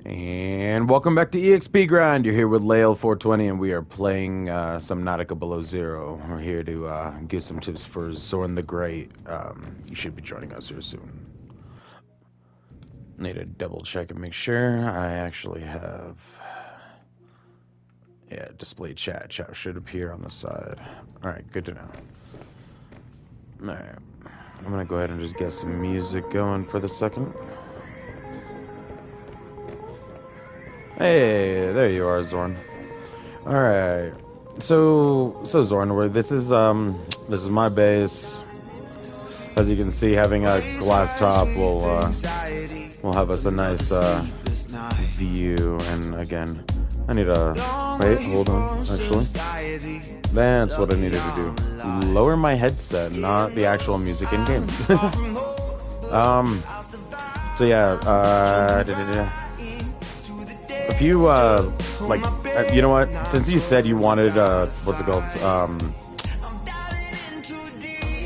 And welcome back to EXP Grind. You're here with Lael420, and we are playing Subnautica Below Zero. We're here to give some tips for Zorn the Great. You should be joining us here soon. Need to double check and make sure I actually have... Yeah, display chat. Chat should appear on the side. Alright, good to know. Alright, I'm gonna go ahead and just get some music going for the second. Hey, there you are, Zorn. All right, so Zorn, this is my base. As you can see, having a glass top will have us a nice view. And again, I need a wait. Hold on, actually, that's what I needed to do. Lower my headset, not the actual music in game. So yeah. If you, you know what, since you said you wanted, what's it called,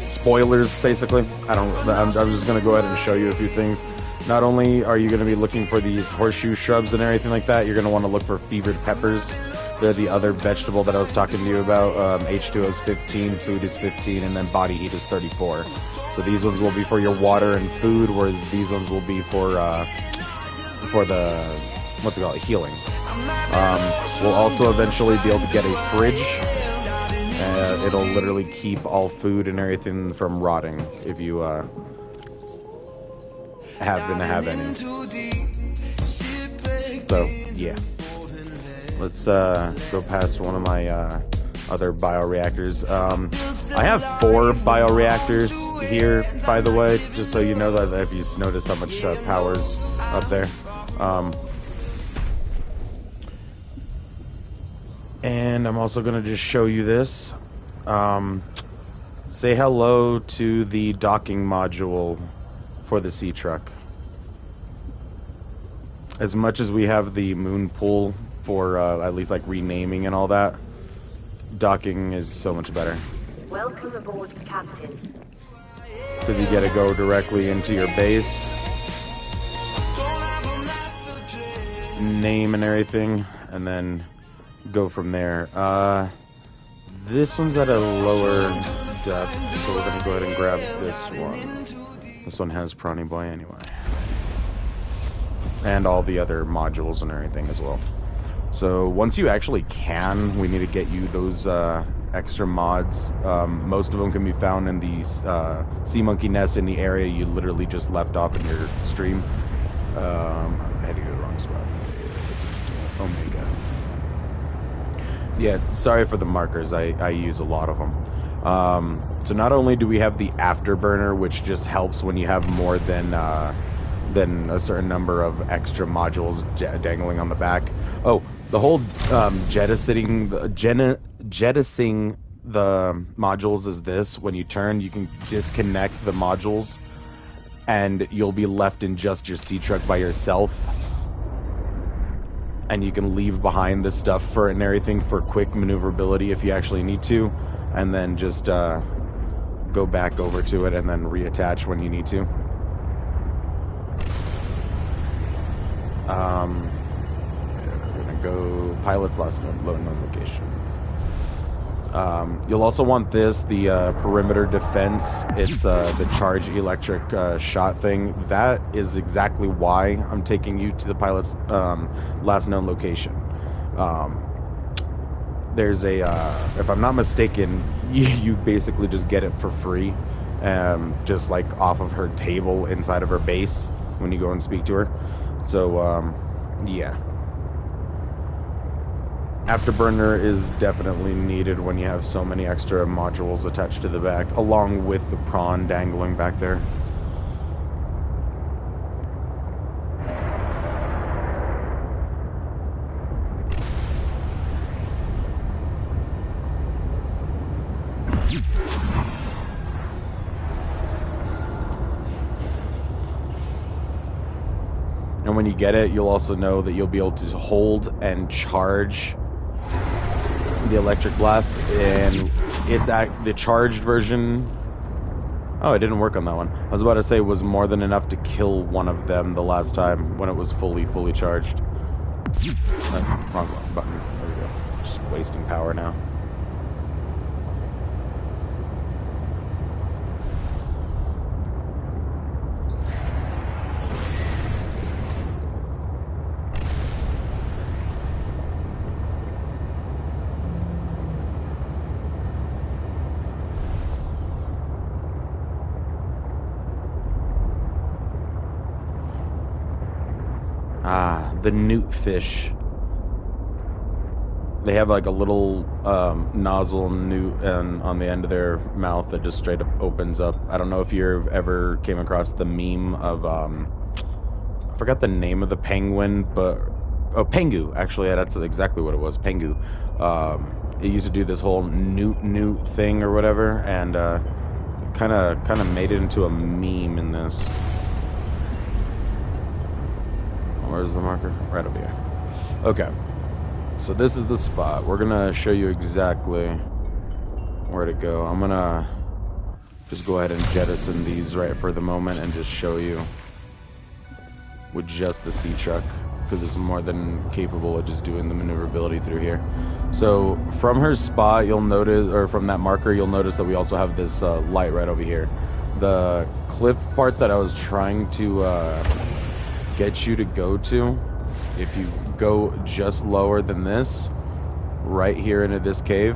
spoilers, basically, I'm just gonna go ahead and show you a few things. Not only are you gonna be looking for these horseshoe shrubs and everything like that, you're gonna want to look for fevered peppers. They're the other vegetable that I was talking to you about. H2O is 15, food is 15, and then body heat is 34. So these ones will be for your water and food, whereas these ones will be for the... what's it called? Healing. We'll also eventually be able to get a fridge. It'll literally keep all food and everything from rotting if you happen to have any. So yeah, let's go past one of my other bioreactors. I have 4 bioreactors here, by the way, just so you know that if you notice how much power's up there. And I'm also going to just show you this. Say hello to the docking module for the sea truck. As much as we have the moon pool for at least like renaming and all that, docking is so much better. Welcome aboard, Captain. Because you get to go directly into your base, name and everything, and then go from there. This one's at a lower depth, so we're gonna go ahead and grab this one. This one has Prawny Boy anyway, and all the other modules and everything as well. So once you actually can, we need to get you those extra mods. Most of them can be found in the sea monkey nest in the area you literally just left off in your stream. I'm heading to the wrong spot. Omega. Yeah, sorry for the markers. I use a lot of them. So not only do we have the afterburner, which just helps when you have more than a certain number of extra modules dangling on the back. Oh, the whole jettisoning the modules is this: when you turn, you can disconnect the modules, and you'll be left in just your sea truck by yourself. And you can leave behind the stuff for it and everything for quick maneuverability if you actually need to, and then just go back over to it and then reattach when you need to. We're gonna go pilot's last load location. You'll also want this, the perimeter defense. It's the charge electric shot thing. That is exactly why I'm taking you to the pilot's last known location. There's a, if I'm not mistaken, you basically just get it for free, just like off of her table inside of her base when you go and speak to her. So, yeah. Afterburner is definitely needed when you have so many extra modules attached to the back, along with the prawn dangling back there. And when you get it, you'll also know that you'll be able to hold and charge the electric blast, and it's at the charged version. Oh, it didn't work on that one. I was about to say it was more than enough to kill one of them the last time when it was fully charged. Wrong button. There we go. Just wasting power now. Ah, the newt fish. They have like a little nozzle newt on the end of their mouth that just straight up opens up. I don't know if you ever came across the meme of I forgot the name of the penguin, but oh, Pengu. Actually, yeah, that's exactly what it was, Pengu. It used to do this whole newt thing or whatever, and kind of made it into a meme in this. Where's the marker? Right over here. Okay. So this is the spot. We're gonna show you exactly where to go. I'm gonna just go ahead and jettison these right for the moment and just show you with just the sea truck, because it's more than capable of just doing the maneuverability through here. So from her spot, you'll notice, or from that marker, you'll notice that we also have this light right over here. The cliff part that I was trying to get you to go to, if you go just lower than this, right here into this cave,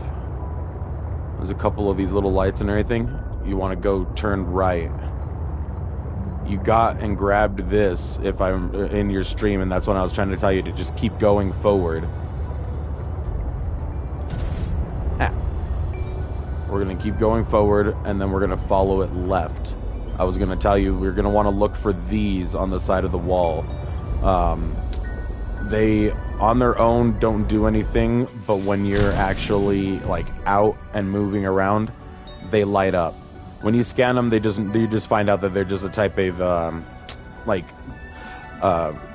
there's a couple of these little lights and everything. You want to go turn right. You got and grabbed this if I'm in your stream, and that's when I was trying to tell you to just keep going forward. We're going to keep going forward, and then we're going to follow it left. I was going to tell you we're going to want to look for these on the side of the wall. They, on their own, don't do anything, but when you're actually, like, out and moving around, they light up. When you scan them, you just find out that they're just a type of,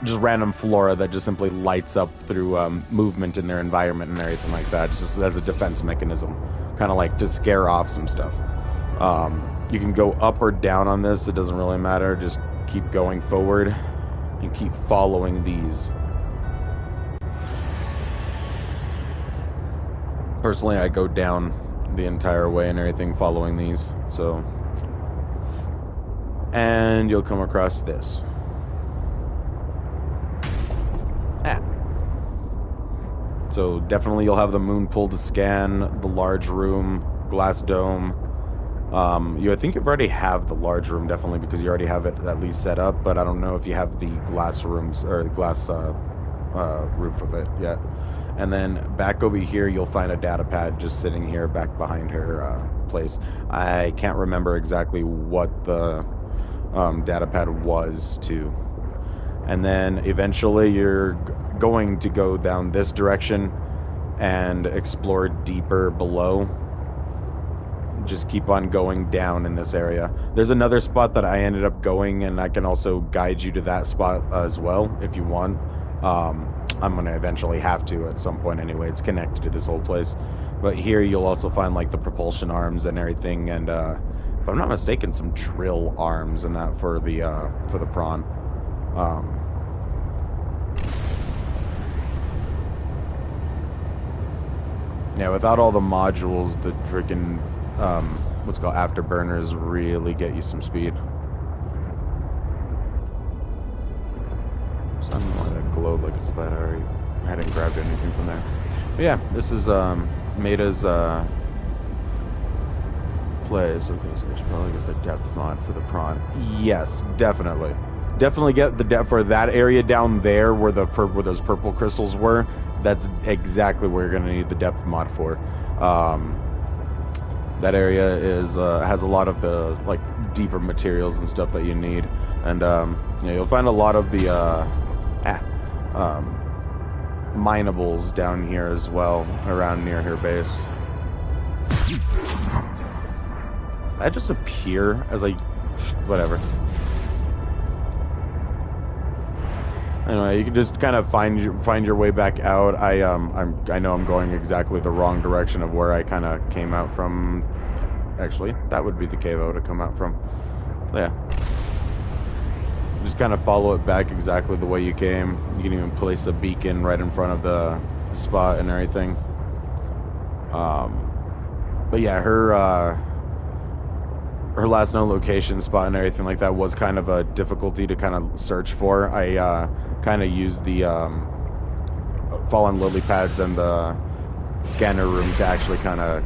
just random flora that just simply lights up through movement in their environment and everything like that, just as a defense mechanism. Kind of like to scare off some stuff. You can go up or down on this, it doesn't really matter. Just keep going forward and keep following these. Personally, I go down the entire way and everything following these. So, and you'll come across this. So definitely you'll have the moon pool to scan, the large room, glass dome. I think you already have the large room, definitely, because you already have it at least set up, but I don't know if you have the glass rooms, or the glass roof of it yet. And then back over here, you'll find a data pad just sitting here back behind her place. I can't remember exactly what the data pad was to. And then eventually you're going to go down this direction and explore deeper below. Just keep on going down in this area. There's another spot that I ended up going, and I can also guide you to that spot as well if you want. I'm going to eventually have to at some point anyway. It's connected to this whole place. But here you'll also find like the propulsion arms and everything, and if I'm not mistaken, some drill arms and that for the prawn. Yeah, without all the modules, the freaking what's called afterburners really get you some speed. So I don't know why that glowed like it's about already. I hadn't grabbed anything from there. But yeah, this is Meta's plays. Okay, so they should probably get the depth mod for the prawn. Yes, definitely. Definitely get the depth for that area down there where where those purple crystals were. That's exactly where you're gonna need the depth mod for. That area is has a lot of the like deeper materials and stuff that you need, and you'll find a lot of the minables down here as well around near her base. That just appear as like whatever. Anyway, you can just kind of find your way back out. I know I'm going exactly the wrong direction of where I kind of came out from. Actually, that would be the cave I would have come out from. Yeah. just kind of follow it back exactly the way you came. You can even place a beacon right in front of the spot and everything. But yeah, her last known location spot and everything like that was kind of a difficulty to kind of search for. I kind of used the fallen lily pads and the scanner room to actually kind of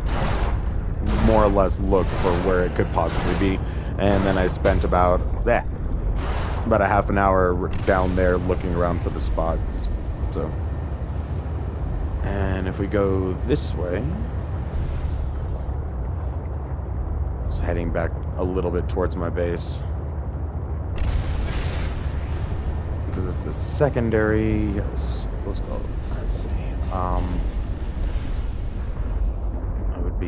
more or less look for where it could possibly be, and then I spent about a half an hour down there looking around for the spots. So, and if we go this way, just heading back a little bit towards my base, because it's the secondary. Let's go. Let's see. That would be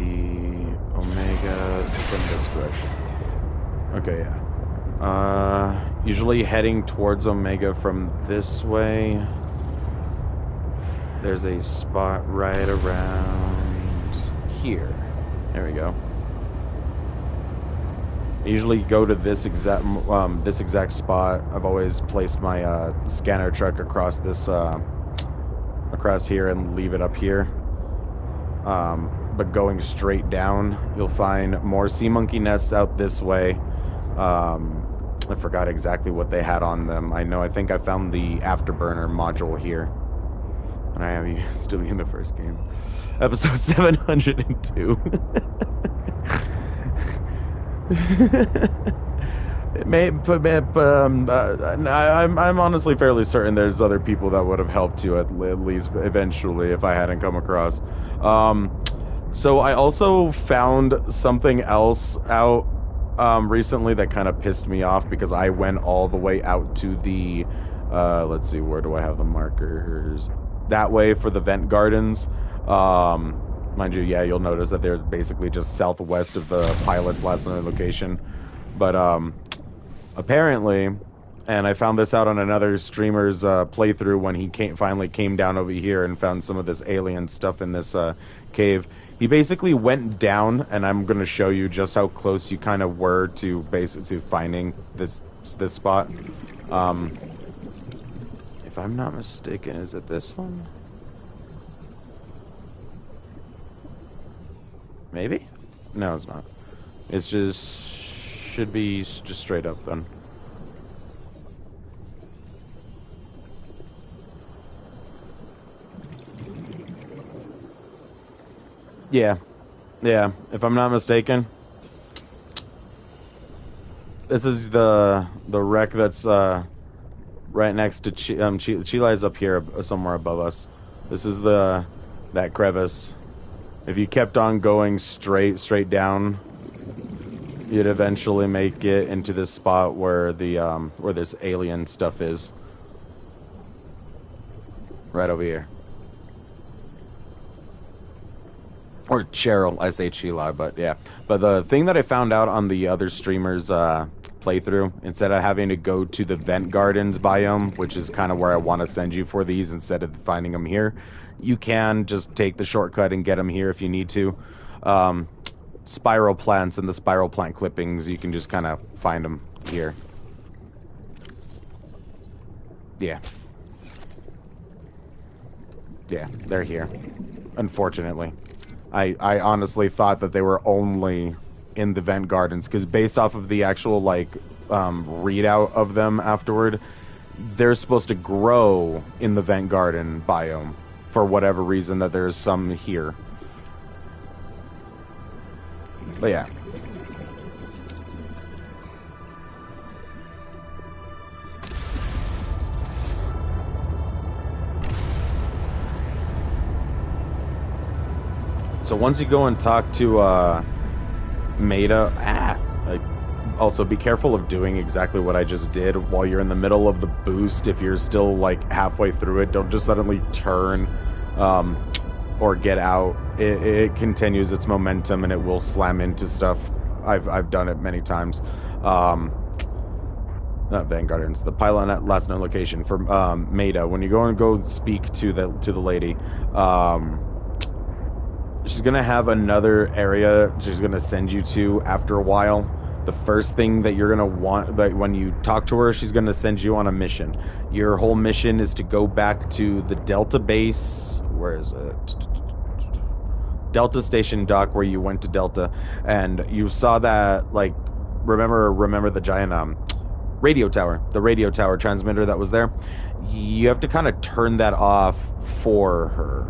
Omega from this direction. Okay, yeah. Usually heading towards Omega from this way. There's a spot right around here. There we go. I usually go to this exact spot. I've always placed my scanner truck across this across here and leave it up here. But going straight down, you'll find more sea monkey nests out this way. I forgot exactly what they had on them. I think I found the afterburner module here. And I am still in the first game. Episode 702. It may, but I'm honestly fairly certain there's other people that would have helped you at least eventually if I hadn't come across. So I also found something else out recently that kind of pissed me off, because I went all the way out to the let's see, where do I have the markers? That way for the vent gardens. Mind you, yeah, you'll notice that they're basically just southwest of the pilot's last known location. But apparently, and I found this out on another streamer's playthrough when he finally came down over here and found some of this alien stuff in this cave. He basically went down, and I'm going to show you just how close you kind of were to finding this spot. If I'm not mistaken, is it this one? Maybe? No, it's not. It's just... should be just straight up then. Yeah. Yeah, if I'm not mistaken. This is the wreck that's right next to Chile is up here somewhere above us. This is that crevice. If you kept on going straight down, you'd eventually make it into this spot where the where this alien stuff is. Right over here. Or Cheryl, I say Chila, but yeah. But the thing that I found out on the other streamer's playthrough, instead of having to go to the Vent Gardens biome, which is kind of where I want to send you for these instead of finding them here, you can just take the shortcut and get them here if you need to. Spiral plants and the spiral plant clippings, you can just kind of find them here. Yeah. Yeah, they're here. Unfortunately. I honestly thought that they were only in the vent gardens, because based off of the actual, like, readout of them afterward, they're supposed to grow in the vent garden biome for whatever reason, that there's some here. But yeah. So once you go and talk to Maida, also be careful of doing exactly what I just did while you're in the middle of the boost. If you're still like halfway through it, don't just suddenly turn or get out. It continues its momentum and it will slam into stuff. I've done it many times. Not Vanguardians, the pilot at last known location for Maida. When you go speak to the lady, she's gonna have another area she's gonna send you to after a while the first thing that you're gonna want, but when you talk to her, she's gonna send you on a mission. Your whole mission is to go back to the Delta base. Where is it? Delta Station dock, where you went to Delta, and you saw that, like, remember the giant radio tower, the radio tower transmitter that was there. You have to kind of turn that off for her.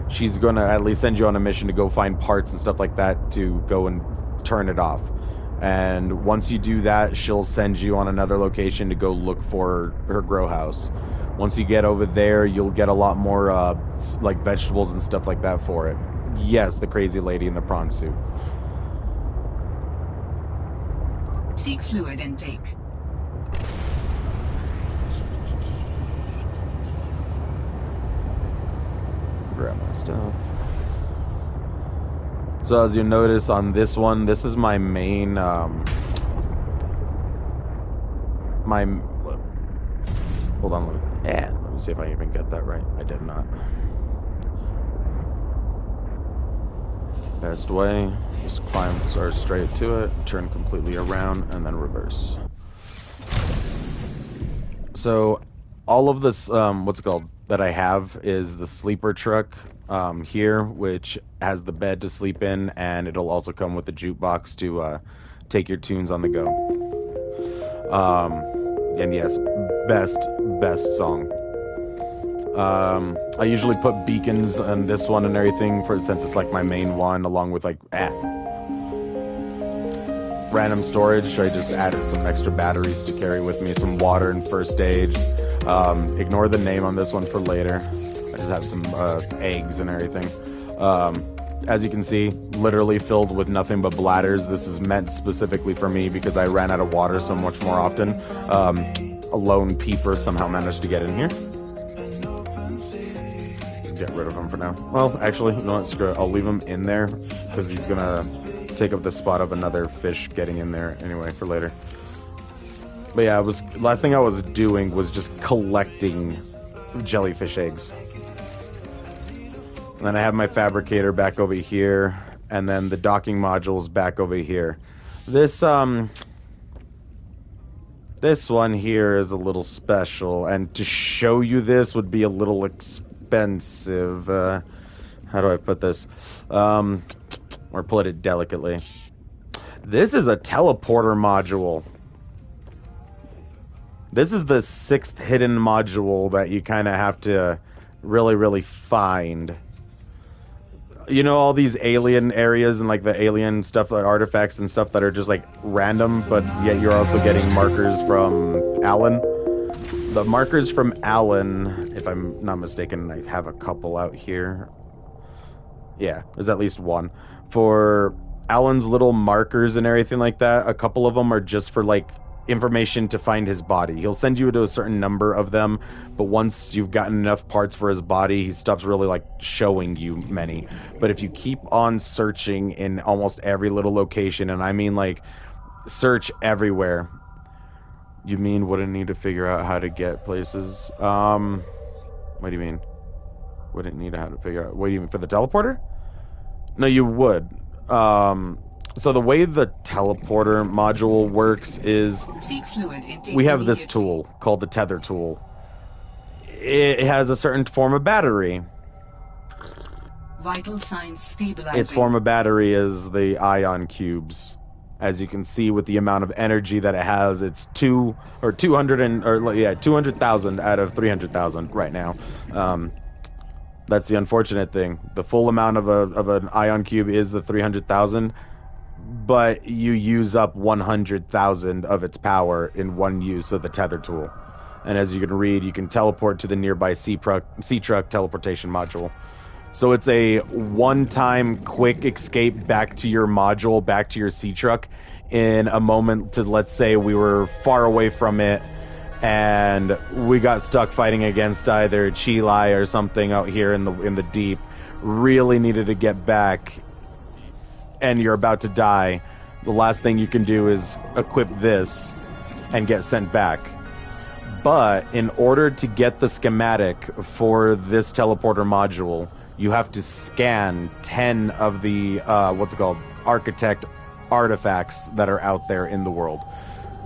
She's gonna at least send you on a mission to go find parts and stuff like that to go and turn it off. And once you do that, she'll send you on another location to go look for her grow house. Once you get over there, you'll get a lot more like vegetables and stuff like that for it. Yes, the crazy lady in the prawn suit. Seek fluid intake. Grab my stuff. So as you notice on this one, this is my main hold on, let me see if I even get that right. I did not. Best way, just climb straight to it, turn completely around, and then reverse. So all of this, what's it called, that I have is the sleeper truck here, which has the bed to sleep in, and it'll also come with the jukebox to take your tunes on the go. And yes, best song. I usually put beacons on this one and everything, since it's like my main one, along with like random storage. I just added some extra batteries to carry with me, some water and first aid. Ignore the name on this one for later. I just have some eggs and everything. As you can see, literally filled with nothing but bladders. This is meant specifically for me because I ran out of water so much more often. A lone peeper somehow managed to get in here. Get rid of him for now. Well, actually, you know what? Screw it. I'll leave him in there because he's gonna take up the spot of another fish getting in there anyway for later. But yeah, last thing I was doing was just collecting jellyfish eggs. And then I have my fabricator back over here, and then the docking modules back over here. This one here is a little special, and to show you this would be a little expensive. How do I put this? Or put it delicately. This is a teleporter module. This is the 6th hidden module that you kind of have to really find. You know, all these alien areas and like the alien stuff, like artifacts and stuff that are just like random, but yet you're also getting markers from Alan. The markers from Alan, if I'm not mistaken, I have a couple out here. Yeah, there's at least one. For Alan's little markers and everything like that, a couple of them are just for like information to find his body. He'll send you to a certain number of them, but once you've gotten enough parts for his body, he stops really like showing you many. But if you keep on searching in almost every little location, and I mean like search everywhere. You mean wouldn't need to figure out how to get places? What do you mean? Wouldn't need how to figure out? What do you mean, for the teleporter? No, you would. So the way the teleporter module works is we have this tool called the tether tool. It has a certain form of battery. Vital signs stabilizing. Its form of battery is the ion cubes. As you can see with the amount of energy that it has, it's 200,000 out of 300,000 right now. That's the unfortunate thing. The full amount of an ion cube is the 300,000. But you use up 100,000 of its power in one use of the tether tool. And as you can read, you can teleport to the nearby sea truck teleportation module. So it's a one-time quick escape back to your module, back to your sea truck, in a moment to, let's say, we were far away from it, and we got stuck fighting against either Chilai or something out here in the deep, really needed to get back, and you're about to die. The last thing you can do is equip this and get sent back. But in order to get the schematic for this teleporter module, you have to scan 10 of the, architect artifacts that are out there in the world,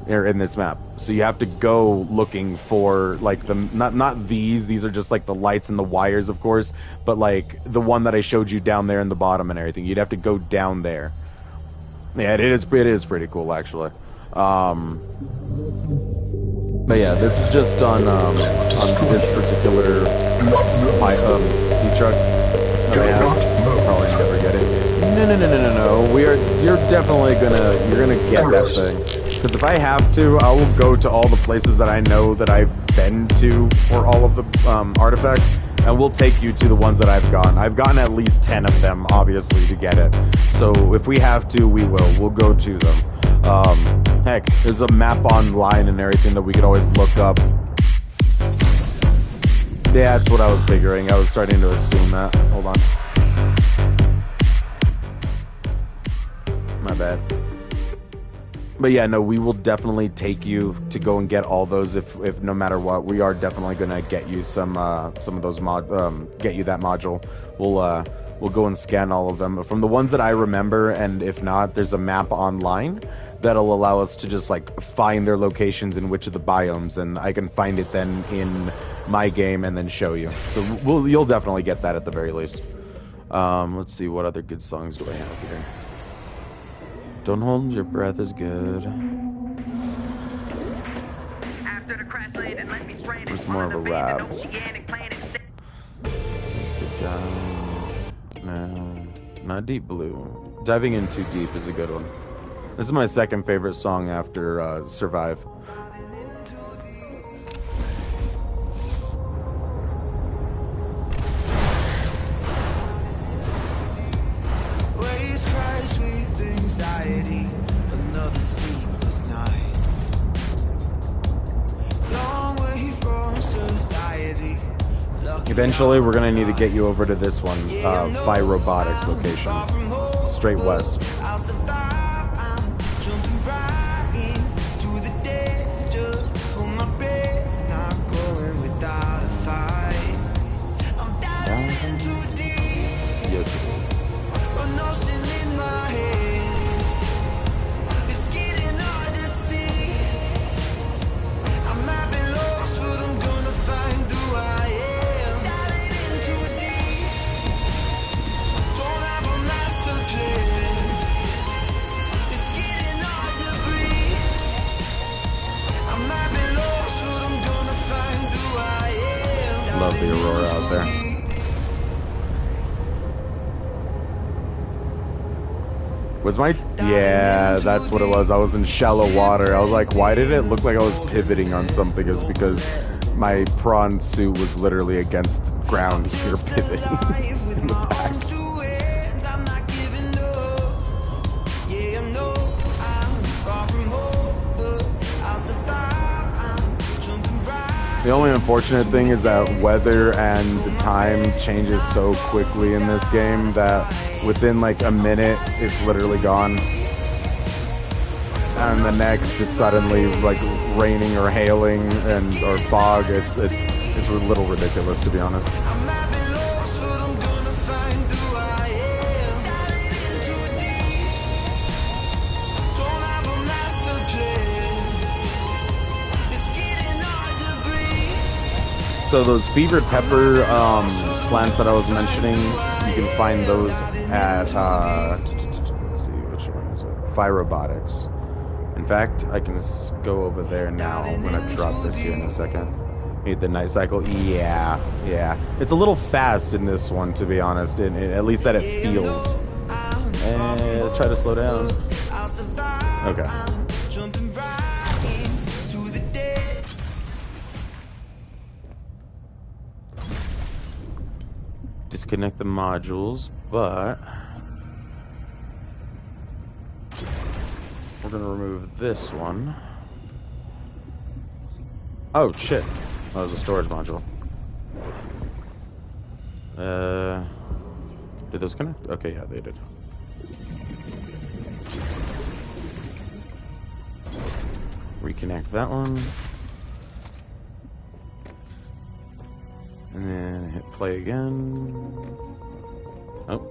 or in this map. So you have to go looking for like the not these are just like the lights and the wires, of course, but like the one that I showed you down there in the bottom and everything. You'd have to go down there. Yeah, it is pretty cool actually. But yeah, this is just on this particular sea truck that I have. Probably never get it. No. You're definitely you're gonna get that thing. Because if I have to, I will go to all the places that I know that I've been to for all of the artifacts, and we'll take you to the ones that I've gotten. I've gotten at least 10 of them, obviously, to get it. So if we have to, we will. We'll go to them. Heck, there's a map online and everything that we could always look up. Yeah, that's what I was figuring. I was starting to assume that. Hold on. My bad. But yeah, no, we will definitely take you to go and get all those. If no matter what, we are definitely gonna get you some of those get you that module. We'll go and scan all of them from the ones that I remember, and if not, there's a map online that'll allow us to just like find their locations in which of the biomes, and I can find it then in my game and then show you. So you'll definitely get that at the very least. Let's see, what other good songs do I have here? Don't Hold Your Breath is good. It's more of a rap. No, not Deep Blue. Diving In Too Deep is a good one. This is my second favorite song after Survive. Another sleepless night. Long way from society. Eventually, we're gonna need to get you over to this one, Phi Robotics location, straight west. Love the Aurora out there. Was my... Yeah, that's what it was. I was in shallow water. I was like, why did it look like I was pivoting on something? It's because my prawn suit was literally against the ground here, pivoting in the back. The only unfortunate thing is that weather and the time changes so quickly in this game that within like a minute it's literally gone, and the next it's suddenly like raining or hailing or fog. It's a little ridiculous, to be honest. So those fevered pepper plants that I was mentioning, you can find those at, let's see, which one is it? Phi Robotics. In fact, I can go over there now. I'm going to drop this here in a second. Need the night cycle. Yeah. It's a little fast in this one, to be honest, at least that it feels. And let's try to slow down. Okay. Disconnect the modules, but we're gonna remove this one. Oh shit, that was a storage module. Did those connect? Okay, yeah, they did. Reconnect that one. And then hit play again. Oh.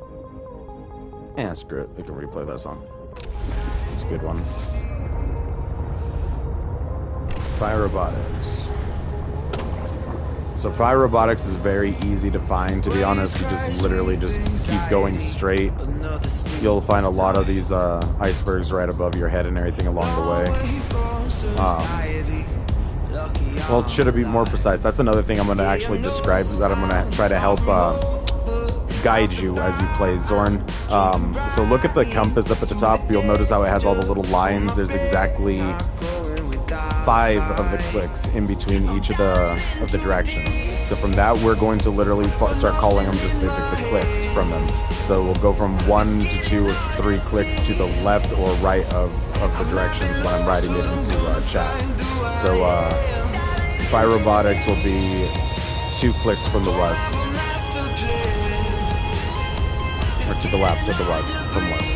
And screw it, we can replay that song. a good one. Fire Robotics. So Fire Robotics is very easy to find, to be honest. You just literally just keep going straight. You'll find a lot of these icebergs right above your head and everything along the way. Well, should I be more precise? That's another thing I'm going to actually describe, that I'm going to try to help guide you as you play Zorn. So look at the compass up at the top. You'll notice how it has all the little lines. There's exactly 5 of the clicks in between each of the directions. So from that, we're going to literally start calling them just the clicks from them. So we'll go from 1 to 2 or 3 clicks to the left or right of the directions when I'm writing it into chat. So Fire Robotics will be 2 clicks from the west. Or to the left, from west.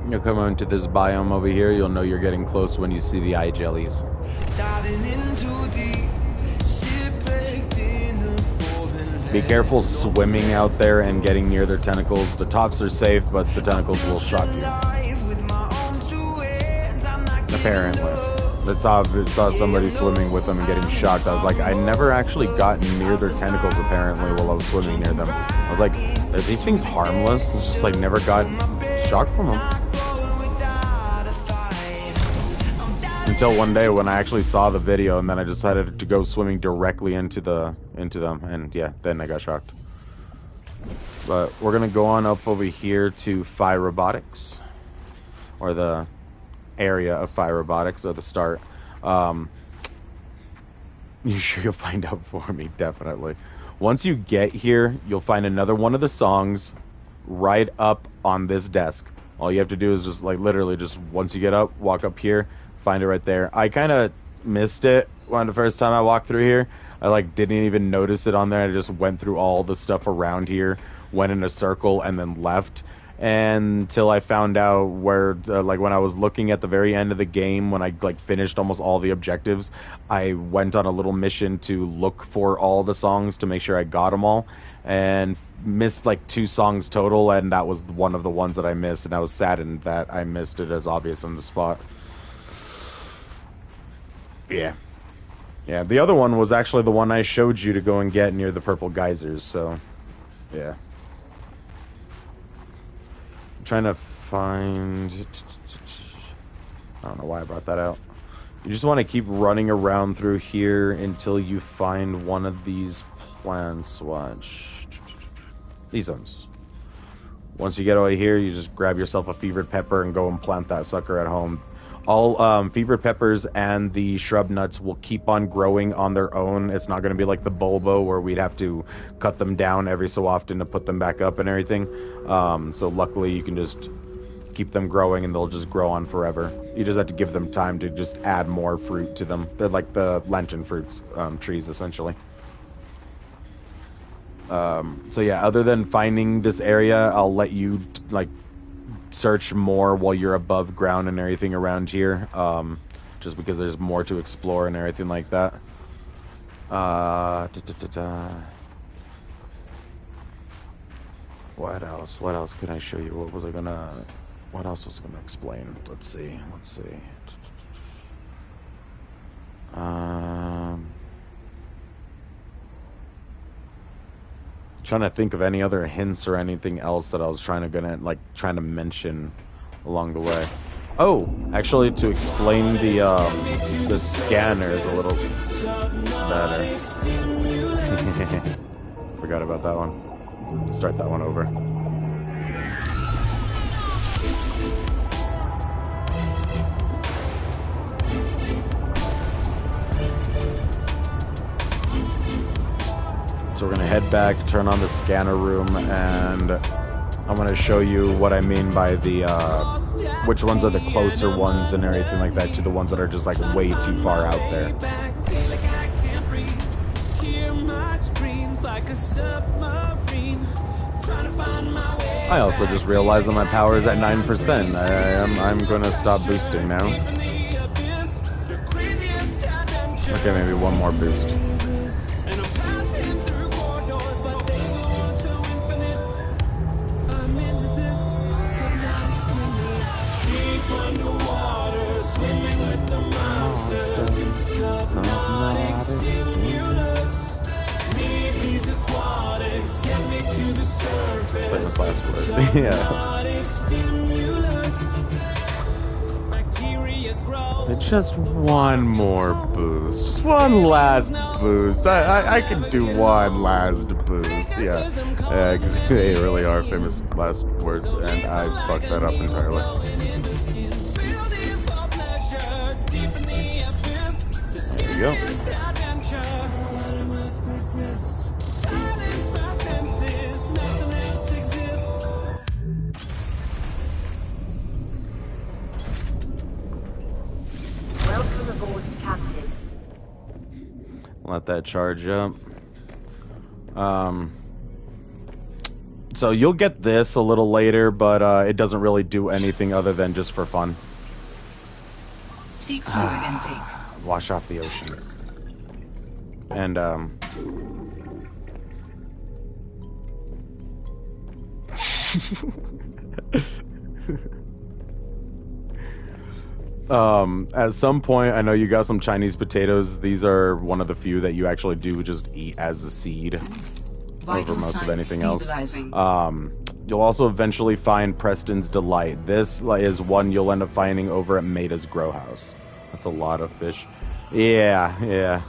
You'll come into this biome over here, you'll know you're getting close when you see the eye jellies. Be careful swimming out there and getting near their tentacles. The tops are safe, but the tentacles will shock you. Apparently. I saw somebody swimming with them and getting shocked. I was like, I never actually got near their tentacles apparently while I was swimming near them. I was like, are these things harmless? It's just like never got shocked from them. Until one day when I actually saw the video, and then I decided to go swimming directly into them, and yeah, then I got shocked. But we're gonna go on up over here to Fire Robotics, or the area of Fire Robotics, or the start. You sure you'll find out for me? Definitely. Once you get here, you'll find another one of the songs right up on this desk. All you have to do is just like literally just once you get up, walk up here, find it right there. I kind of missed it when the first time I walked through here. I like didn't even notice it on there. I just went through all the stuff around here, went in a circle, and then left. Until I found out where, like when I was looking at the very end of the game, when I like finished almost all the objectives, I went on a little mission to look for all the songs to make sure I got them all, and missed like 2 songs total, and that was one of the ones that I missed, and I was saddened that I missed it as obvious on the spot. Yeah. The other one was actually the one I showed you to go and get near the purple geysers, so yeah. I'm trying to find... I don't know why I brought that out. You just want to keep running around through here until you find one of these plants. Watch. These ones. Once you get over here, you just grab yourself a fevered pepper and go and plant that sucker at home. All fevered peppers and the shrub nuts will keep on growing on their own. It's not going to be like the bulbo where we'd have to cut them down every so often to put them back up and everything. So luckily you can just keep them growing and they'll just grow on forever. You just have to give them time to just add more fruit to them. They're like the Lenten fruits trees essentially. So yeah, other than finding this area, I'll let you like search more while you're above ground and everything around here, just because there's more to explore and everything like that. What else can I show you? What else was I gonna explain? Let's see. Trying to think of any other hints or anything else that I was trying to mention along the way. Oh, actually, to explain the scanners a little better. Forgot about that one. Start that one over. So we're going to head back, turn on the scanner room, and I'm going to show you what I mean by the, which ones are the closer ones and everything like that to the ones that are just like way too far out there. I also just realized that my power is at 9%. I'm going to stop boosting now. Okay, maybe one more boost. Subnautic stimulus. Need these aquatics, get me to the surface. Put in the last words. Yeah. Subnautic stimulus. Bacteria grow. Just one more boost. Just one last boost. I can do one last boost. Yeah. Yeah, 'cause they really are famous last words, and I fucked that up entirely. There you go. Welcome aboard, Captain. Let that charge up. So you'll get this a little later, but it doesn't really do anything other than just for fun. Seek fluid intake. Wash off the ocean. And at some point, I know you got some Chinese potatoes. These are one of the few that you actually do just eat as a seed over most of anything else. You'll also eventually find Preston's Delight. This is one you'll end up finding over at Maida's Grow House. That's a lot of fish. Yeah, yeah.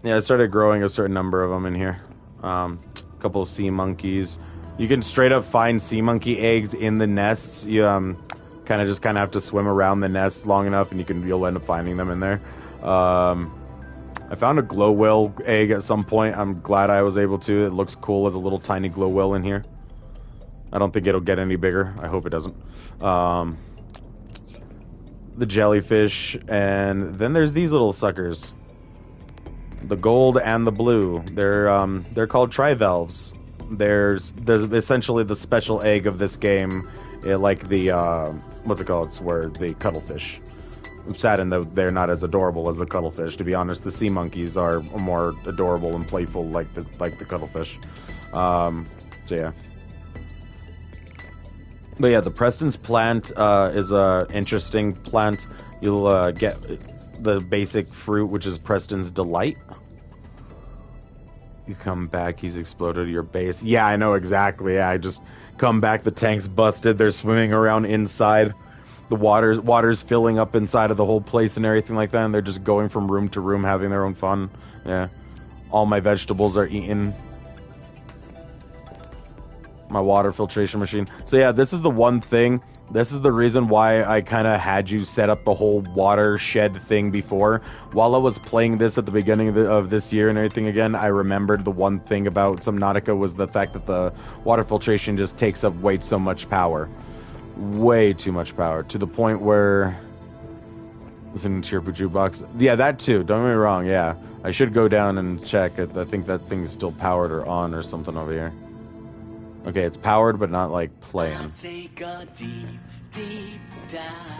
Yeah, I started growing a certain number of them in here. A couple of sea monkeys. You can straight up find sea monkey eggs in the nests. You kind of have to swim around the nest long enough, and you'll end up finding them in there. I found a glow whale egg at some point. I'm glad I was able to. It looks cool as a little tiny glow whale in here. I don't think it'll get any bigger. I hope it doesn't. The jellyfish, and then there's these little suckers. The gold and the blue. They're called trivalves. There's essentially the special egg of this game, like the what's it called? It's where the cuttlefish. I'm saddened that they're not as adorable as the cuttlefish. To be honest, the sea monkeys are more adorable and playful, like the cuttlefish. So yeah. But yeah, the Preston's plant is a interesting plant. You'll get the basic fruit, which is Preston's Delight. You come back, he's exploded your base. Yeah, I know exactly. Yeah, I just come back, the tank's busted, they're swimming around inside. The water's filling up inside of the whole place and everything like that, and they're just going from room to room having their own fun. Yeah. All my vegetables are eaten. My water filtration machine. So yeah, this is the one thing. This is the reason why I kind of had you set up the whole watershed thing before. While I was playing this at the beginning of this year and everything again, I remembered the one thing about Subnautica was the fact that the water filtration just takes up way so much power. Way too much power. To the point where... Listening to your jukebox. Yeah, that too. Don't get me wrong, yeah. I should go down and check. I think that thing's still powered or on or something over here. Okay, it's powered, but not, like, playing.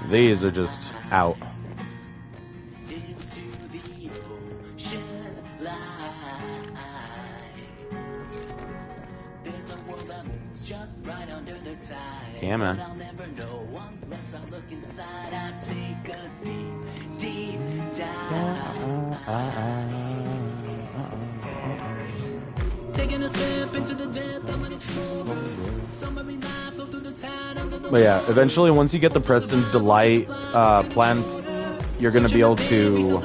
These are just out. Yeah, man. Taking a step into the depth of an explorer. But yeah, eventually once you get the Preston's Delight plant, you're gonna be able to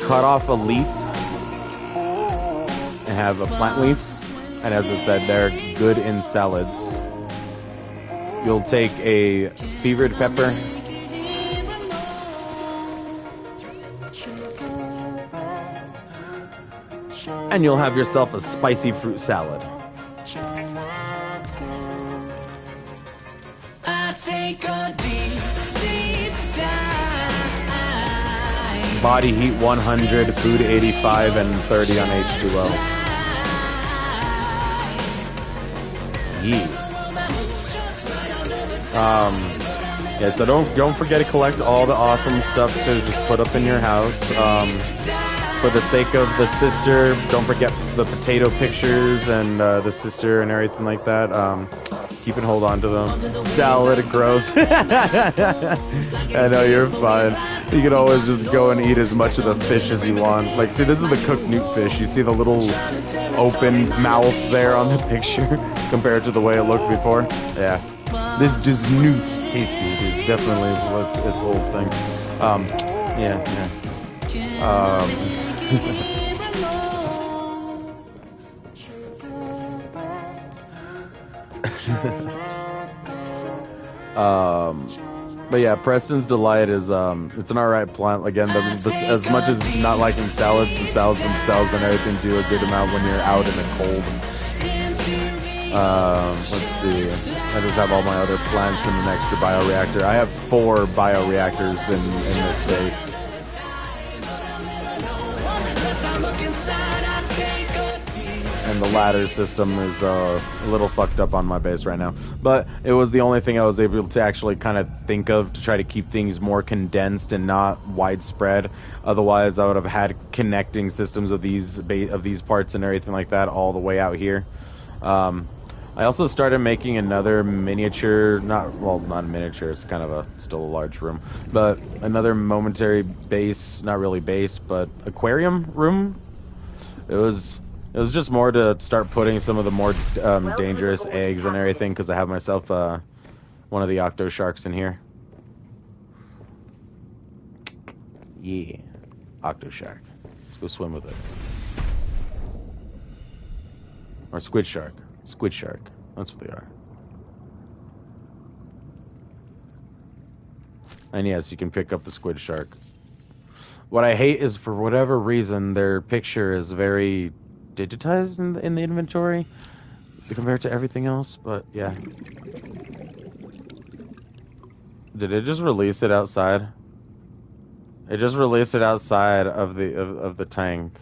cut off a leaf and have a plant leaf. And as I said, they're good in salads. You'll take a fevered pepper, and you'll have yourself a spicy fruit salad. I take a deep, deep dive. Body heat 100, food 85, and 30 on H2O. Yeah. Yeah, so don't forget to collect all the awesome stuff to just put up in your house. for the sake of the sister, don't forget the potato pictures and the sister and everything like that. Keep and hold on to them. Salad, gross. I know, you're fine. You can always just go and eat as much of the fish as you want. Like, see, this is the cooked newt fish. You see the little open mouth there on the picture compared to the way it looked before? Yeah. This newt tastes good. It's definitely its whole thing. Yeah. But yeah, Preston's Delight is it's an alright plant. Again, as much as not liking salads, the salads themselves and everything do a good amount when you're out in the cold. Let's see. I just have all my other plants in an extra bioreactor. I have 4 bioreactors in this space. And the ladder system is a little fucked up on my base right now. But it was the only thing I was able to actually kind of think of to try to keep things more condensed and not widespread. Otherwise, I would have had connecting systems of these parts and everything like that all the way out here. I also started making another miniature, not a miniature, it's kind of still a large room, but another momentary base, not really base, but aquarium room. It was just more to start putting some of the more dangerous eggs and everything, because I have myself one of the octo sharks in here. Yeah, octo shark. Let's go swim with it. Or squid shark. Squid shark. That's what they are. And yes, you can pick up the squid shark. What I hate is, for whatever reason, their picture is very digitized in the inventory compared to everything else, but yeah. Did it just release it outside? It just released it outside of the tank.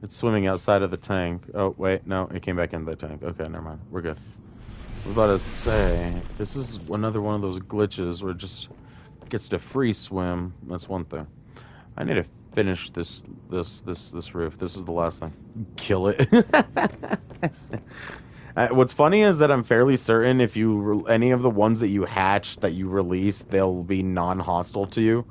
It's swimming outside of the tank. Oh, wait, no, it came back into the tank. Okay, never mind. We're good. I was about to say, this is another one of those glitches where it just gets to free swim. That's one thing. I need to finish this roof. This is the last thing. Kill it. What's funny is that I'm fairly certain if any of the ones that you hatch that you release, they'll be non-hostile to you.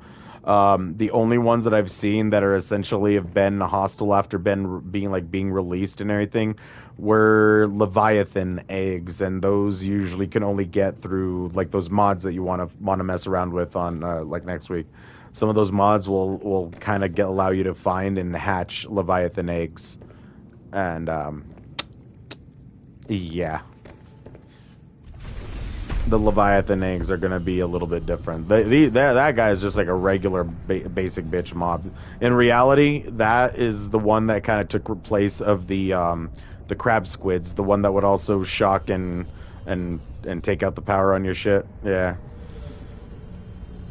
The only ones that I've seen that are essentially have been hostile after being released and everything were Leviathan eggs, and those usually can only get through like those mods that you want to mess around with on like next week. Some of those mods will kind of allow you to find and hatch Leviathan eggs, and yeah. The Leviathan eggs are going to be a little bit different. That guy is just like a regular basic bitch mob. In reality, that is the one that kind of took place of the crab squids, the one that would also shock and take out the power on your shit. Yeah.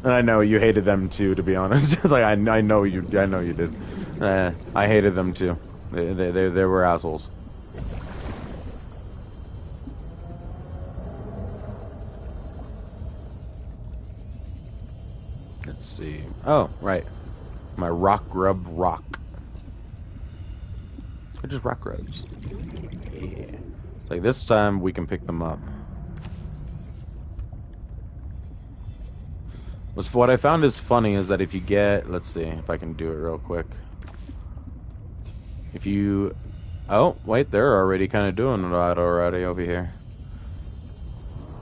And I know you hated them too, to be honest. Like I know you did. I hated them too. They were assholes. Let's see. Oh, right. My rock grub rock. They're just rock grubs. Yeah. It's like this time we can pick them up. What I found is funny is that if you get, let's see if I can do it real quick. If you, oh wait, they're already kind of doing that already over here.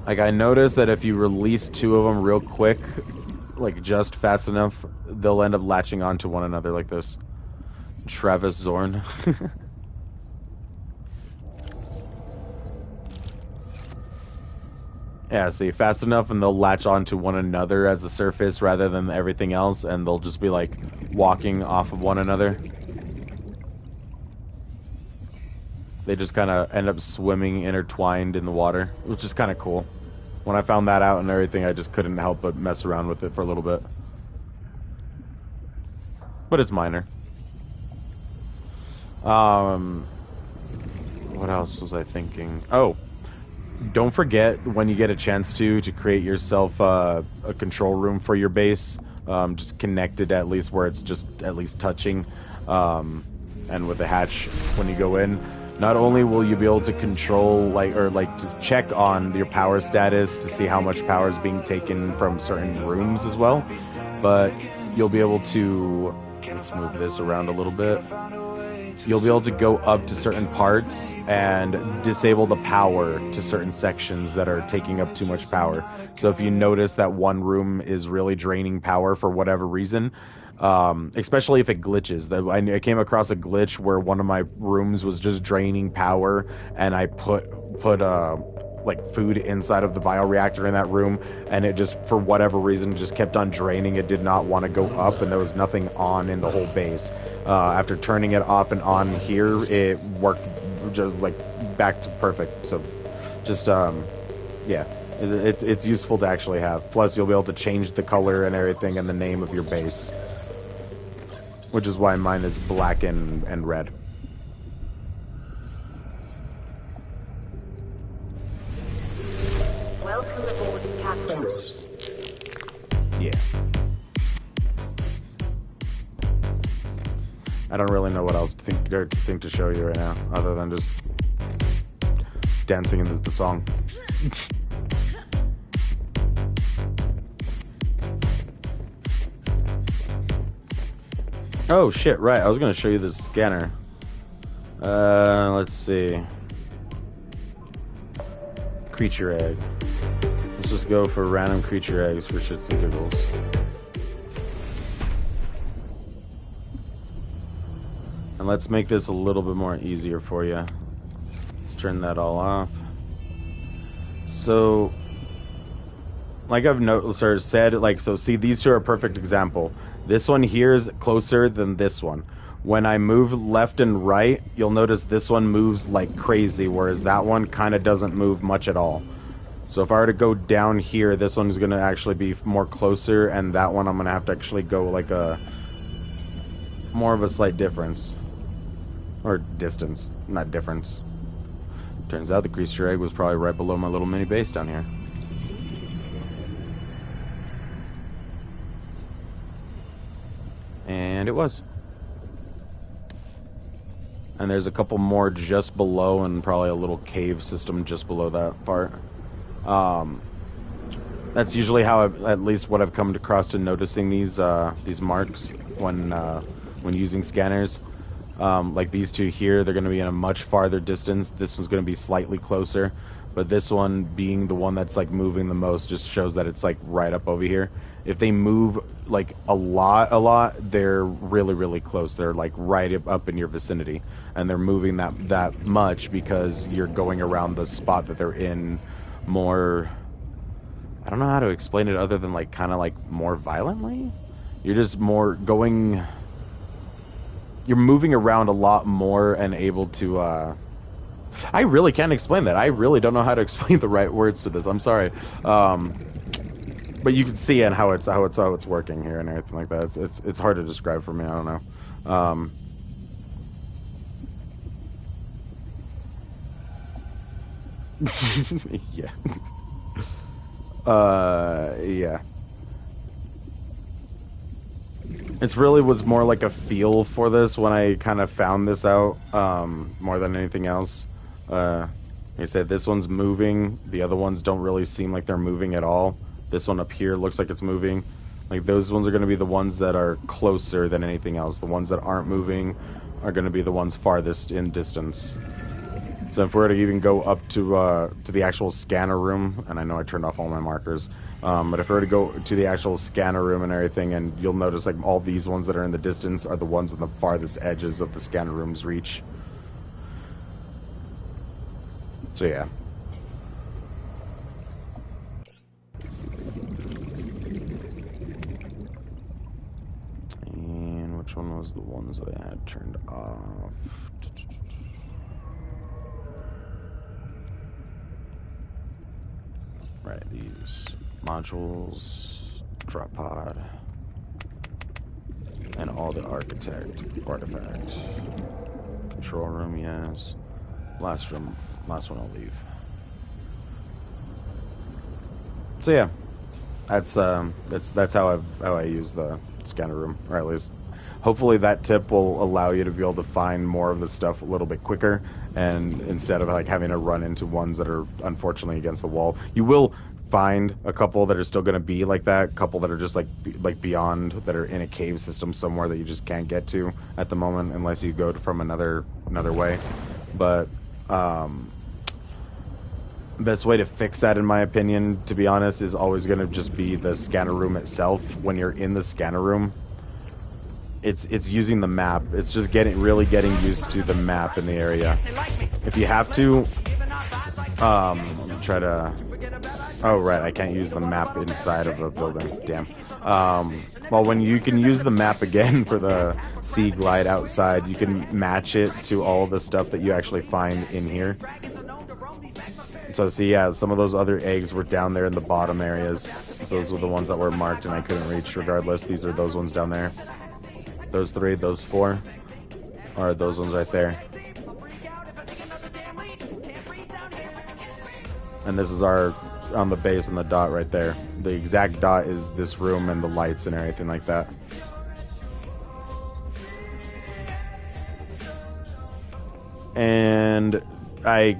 Like I noticed that if you release 2 of them real quick, like just fast enough, they'll end up latching onto one another like this. Travis Zorn. Yeah, see, fast enough and they'll latch onto one another as a surface rather than everything else, and they'll just be like walking off of one another. They just kind of end up swimming intertwined in the water, which is kind of cool. When I found that out and everything, I just couldn't help but mess around with it for a little bit. But it's minor. What else was I thinking? Oh, don't forget when you get a chance to create yourself a control room for your base just connected at least where it's just at least touching, and with the hatch when you go in. Not only will you be able to control, just check on your power status to see how much power is being taken from certain rooms as well, but you'll be able to, let's move this around a little bit. You'll be able to go up to certain parts and disable the power to certain sections that are taking up too much power. So if you notice that one room is really draining power for whatever reason, especially if it glitches. I came across a glitch where one of my rooms was just draining power, and I put like food inside of the bioreactor in that room, and it just, for whatever reason, just kept on draining. It did not want to go up, and there was nothing on in the whole base. After turning it off and on here, it worked just like back to perfect. So just yeah, it's useful to actually have. Plus you'll be able to change the color and everything and the name of your base, which is why mine is black and red. Welcome aboard, Captain. Yeah. I don't really know what else to think to show you right now, other than just dancing into the song. Oh shit, right, I was gonna show you the scanner. Let's see. Creature egg. Let's just go for random creature eggs for shits and giggles. And let's make this a little bit more easier for you. Let's turn that all off. So, like I've noticed or said, like, so see, these two are a perfect example. This one here is closer than this one. When I move left and right, you'll notice this one moves like crazy, whereas that one kind of doesn't move much at all. So if I were to go down here, this one's going to actually be more closer, and that one I'm going to have to actually go like a more of a slight difference. Or distance, not difference. Turns out the creature egg was probably right below my little mini base down here. And it was. And there's a couple more just below, and probably a little cave system just below that part. That's usually how at least what I've come across to noticing these marks when using scanners. Like these two here, they're going to be in a much farther distance. This one's going to be slightly closer, but this one being the one that's like moving the most just shows that it's like right up over here. If they move like a lot, they're really, really close. They're like right up in your vicinity, and they're moving that much because you're going around the spot that they're in more. I don't know how to explain it other than like kind of like more violently. You're just more going. You're moving around a lot more and able to. I really can't explain that. I really don't know how to explain the right words to this. I'm sorry. But you can see it how it's working here and everything like that. It's hard to describe for me. I don't know. Yeah. Yeah. It really was more like a feel for this when I kind of found this out, more than anything else. Like I said, this one's moving. The other ones don't really seem like they're moving at all. This one up here looks like it's moving. Like those ones are going to be the ones that are closer than anything else. The ones that aren't moving are going to be the ones farthest in distance. So if we were to even go up to the actual scanner room, and I know I turned off all my markers, but if we were to go to the actual scanner room and everything, and you'll notice like all these ones that are in the distance are the ones on the farthest edges of the scanner room's reach. So yeah. And which one was the ones that I had turned off? Right, these modules, drop pod, and all the artifact. Control room, yes. Last one I'll leave. So yeah, that's how I use the scanner room, or at least hopefully that tip will allow you to be able to find more of the stuff a little bit quicker, and instead of like having to run into ones that are unfortunately against the wall. You will find a couple that are still going to be like that, a couple that are just like beyond, that are in a cave system somewhere that you just can't get to at the moment unless you go from another way. But best way to fix that, in my opinion, to be honest, is always going to just be the scanner room itself. When you're in the scanner room, it's using the map. It's just really getting used to the map in the area. If you have to, try to. Oh right, I can't use the map inside of a building. Damn. Well, when you can use the map again for the sea glide outside, you can match it to all the stuff that you actually find in here. So see, yeah, some of those other eggs were down there in the bottom areas. So those were the ones that were marked and I couldn't reach regardless. These are those ones down there. Those 3, those 4 are those ones right there. And this is our, on the base and the dot right there. The exact dot is this room and the lights and everything like that. And I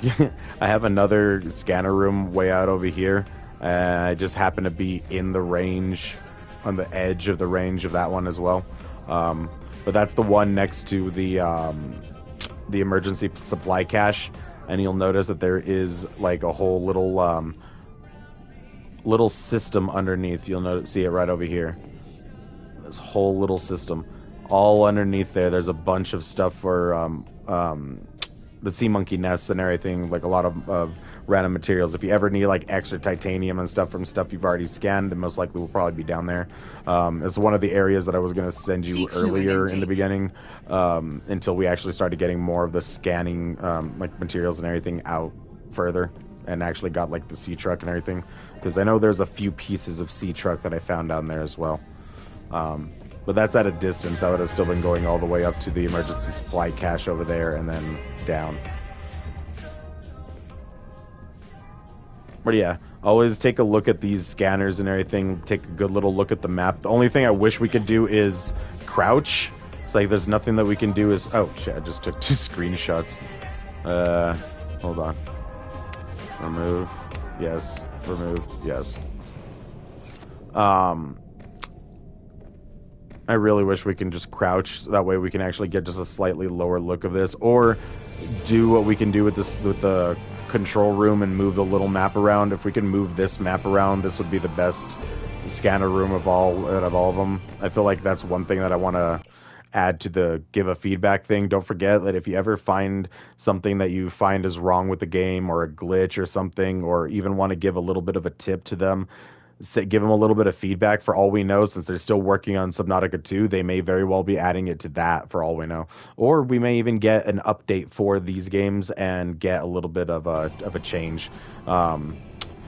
have another scanner room way out over here. I just happen to be in the range, on the edge of the range of that one as well. But that's the one next to the emergency supply cache, and you'll notice that there is like a whole little system underneath. You'll see it right over here. This whole little system, all underneath there. There's a bunch of stuff for the sea monkey nests and everything, like a lot of random materials. If you ever need like extra titanium and stuff from stuff you've already scanned, then most likely will probably be down there. It's one of the areas that I was going to send you earlier in the beginning, until we actually started getting more of the scanning like materials and everything out further, and actually got like the sea truck and everything, because I know there's a few pieces of sea truck that I found down there as well. But that's at a distance. I would have still been going all the way up to the emergency supply cache over there and then down. But yeah, always take a look at these scanners and everything. Take a good little look at the map. The only thing I wish we could do is crouch. It's like there's nothing that we can do is... Oh shit, I just took 2 screenshots. Hold on. Remove. Yes. Remove. Yes. I really wish we can just crouch, so that way we can actually get just a slightly lower look of this, or do what we can do with this, with the control room, and move the little map around. If we can move this map around, this would be the best scanner room of all of them. I feel like that's one thing that I want to add to the give a feedback thing. Don't forget that if you ever find something that you find is wrong with the game, or a glitch or something, or even want to give a little bit of a tip to them, give them a little bit of feedback. For all we know, since they're still working on Subnautica 2, they may very well be adding it to that, for all we know. Or we may even get an update for these games and get a little bit of a change.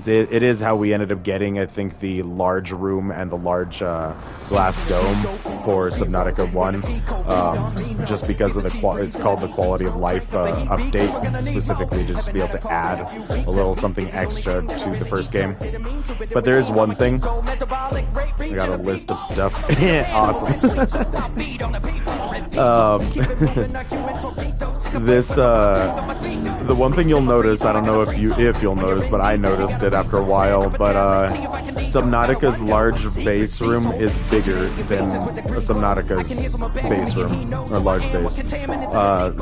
It is how we ended up getting, I think, the large room and the large glass dome for Subnautica 1, just because of it's called the quality of life update, specifically just to be able to add a little something extra to the first game. But there is one thing. I got a list of stuff. Awesome. The one thing you'll notice, I don't know if you'll notice, but I noticed it after a while, but Subnautica's large base room is bigger than Subnautica's base room, or large base.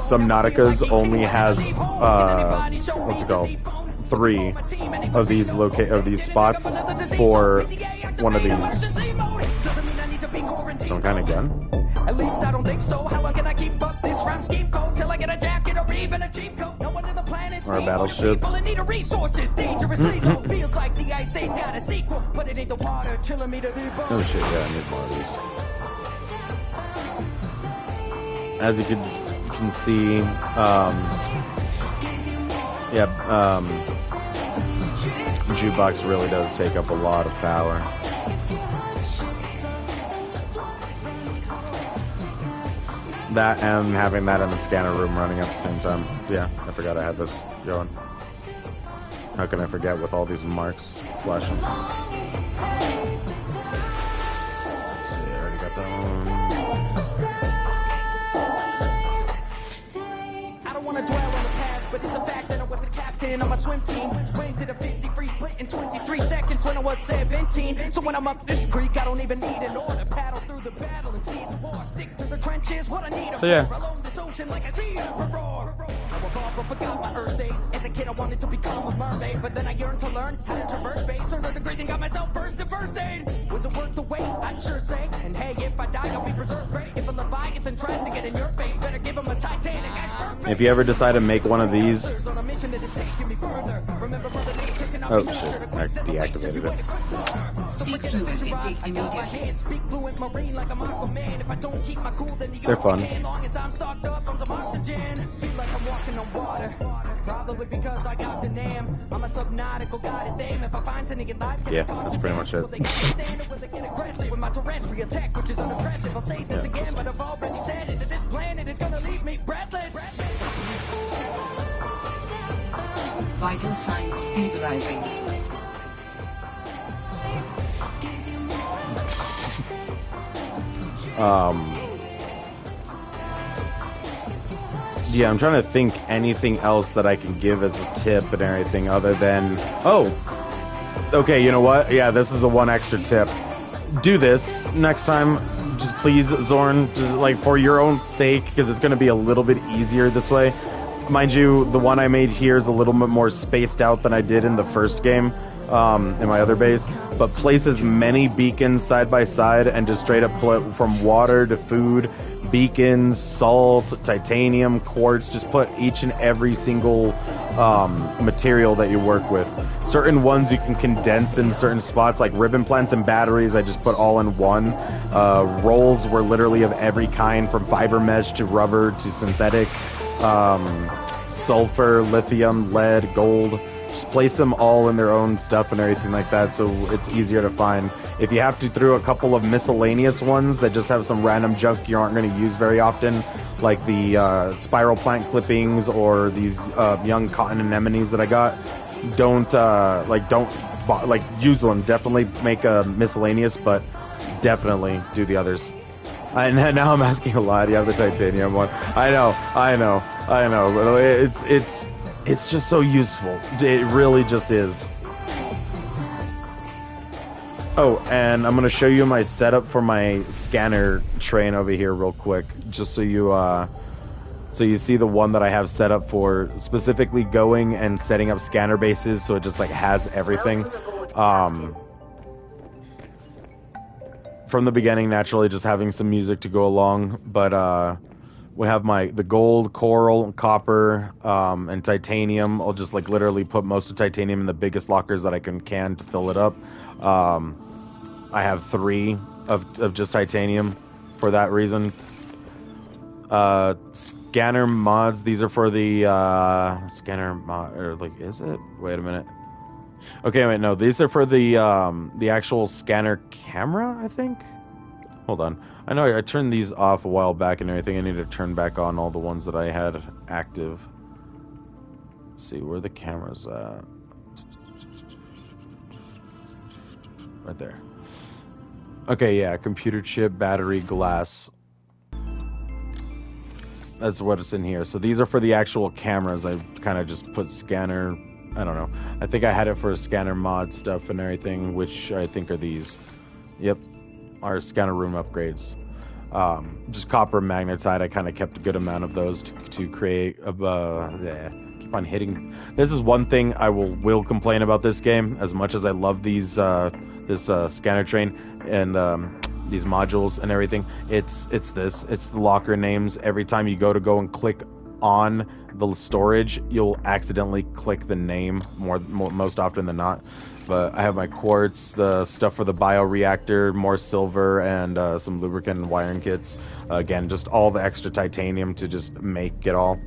Subnautica's only has what's it called? 3 of these spots for one of these. Some kind of gun? At least I don't think so. How can I keep up this rhyme scheme code till I get a jacket or even a cheap coat? No one in the planet's or a battleship. People in need of resources, dangerously low. Feels like the Ice Age got a sequel, but it ain't the water chilling me to the bone. Oh shit, yeah, I need more of these. As you can see, jukebox really does take up a lot of power. That and having that in the scanner room running at the same time. Yeah, I forgot I had this going. How can I forget with all these marks flashing? stone. I don't wanna dwell on the past, but it's a fact that I was a captain on my swim team. Sprint to the 50 free split in 23 seconds when I was 17. So when I'm up this creek, I don't even need an order. Paddle through the battle and seize the war. Stick to the trenches, what I need a yeah. along this ocean like I see a roar. I woke up and forgot my earth days. As a kid, I wanted to become a mermaid, but then I yearned to learn how to traverse space. Earned the great thing, got myself first in first aid. Was it worth the wait? I'd sure say. And hey, if I die, I'll be preserved great. If a Leviathan tries to get in your face, better give him a Titanic ass perfect. If you ever decide to make one of these, oh shit, I deactivated it. Seek fluid intake immediately. They're fun. Probably because I got the name. I'm a subnautical god is name. If I find any life, yeah, that's pretty much it. With my terrestrial tech, which is unimpressive. I'll say this again, but I've already said it. That this planet is gonna leave me breathless. Vital signs stabilizing. Yeah, I'm trying to think anything else that I can give as a tip and everything other than, oh, okay, you know what? Yeah, this is a one extra tip. Do this next time, just please, Zorn, just like for your own sake, because it's going to be a little bit easier this way. Mind you, the one I made here is a little bit more spaced out than I did in the first game, in my other base, but place as many beacons side by side and just straight up put from water to food, beacons, salt, titanium, quartz, just put each and every single material that you work with. Certain ones you can condense in certain spots, like ribbon plants and batteries, I just put all in one. Rolls were literally of every kind, from fiber mesh to rubber to synthetic. Sulfur, lithium, lead, gold. Just place them all in their own stuff and everything like that, so it's easier to find. If you have to throw a couple of miscellaneous ones that just have some random junk you aren't going to use very often, like the spiral plant clippings or these young cotton anemones that I got, don't use one. Definitely make a miscellaneous, but definitely do the others. And now I'm asking a lot. You have the titanium one. I know. But it's just so useful. It really just is. Oh, and I'm gonna show you my setup for my scanner train over here real quick, just so you see the one that I have set up for specifically going and setting up scanner bases, so it just like has everything. From the beginning, naturally, just having some music to go along, but we have the gold, coral, copper, and titanium. I'll just like literally put most of titanium in the biggest lockers that I can to fill it up. I have 3 of just titanium for that reason. Scanner mods, these are for the scanner mod, or like, is it? Wait a minute. Okay, wait, no, these are for the actual scanner camera, I think. Hold on. I know I turned these off a while back and everything. I need to turn back on all the ones that I had active. Let's see, where are the cameras at? Right there. Okay, yeah, computer chip, battery, glass. That's what it's in here. So these are for the actual cameras. I kind of just put scanner, I don't know. I think I had it for scanner mod stuff and everything, which I think are these. Yep, our scanner room upgrades. Just copper magnetite. I kind of kept a good amount of those to create keep on hitting. This is one thing I will complain about this game, as much as I love these this scanner train and these modules and everything. It's the locker names. Every time you go and click on the storage, you'll accidentally click the name most often than not. But I have my quartz, the stuff for the bioreactor, more silver, and some lubricant and wiring kits. Again, just all the extra titanium to just make it all.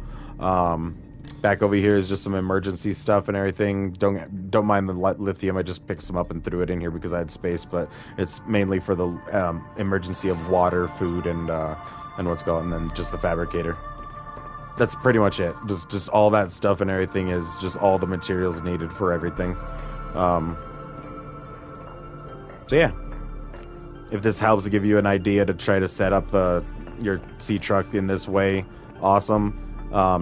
Back over here is just some emergency stuff and everything. Don't mind the lithium. I just picked some up and threw it in here because I had space. But it's mainly for the emergency of water, food, and what's going. And then just the fabricator. That's pretty much it. Just all that stuff and everything is just all the materials needed for everything. So yeah, if this helps give you an idea to try to set up your sea truck in this way, awesome.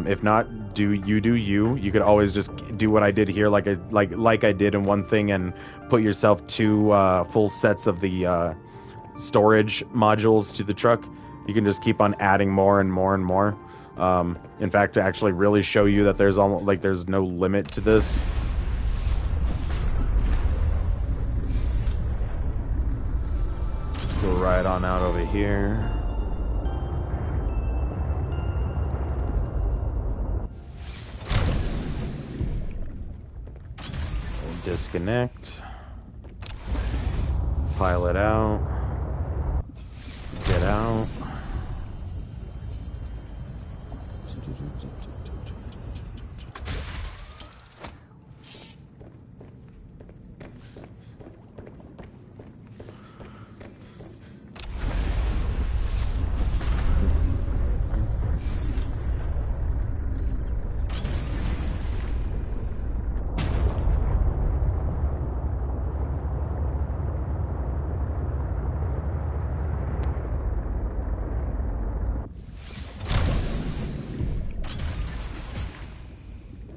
If not, do you. You could always just do what I did here, like I did in one thing, and put yourself 2 full sets of the storage modules to the truck. You can just keep on adding more and more and more. In fact, to actually really show you that there's almost like there's no limit to this. Go right on out over here. Disconnect. Pilot out. Get out.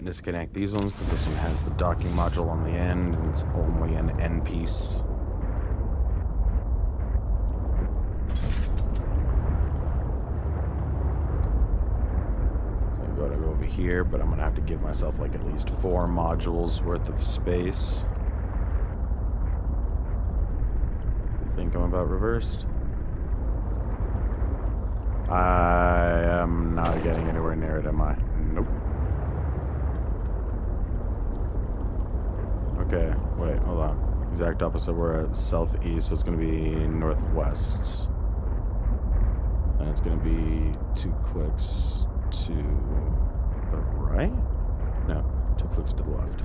Disconnect these ones because this one has the docking module on the end and it's only an end piece. I'm going to go over here, but I'm going to have to give myself like at least 4 modules worth of space. Think I'm about reversed. I am not getting anywhere near it, am I? Nope. Okay, wait, hold on. Exact opposite, we're at southeast, so it's going to be northwest. And it's going to be 2 clicks to the right? No, 2 clicks to the left.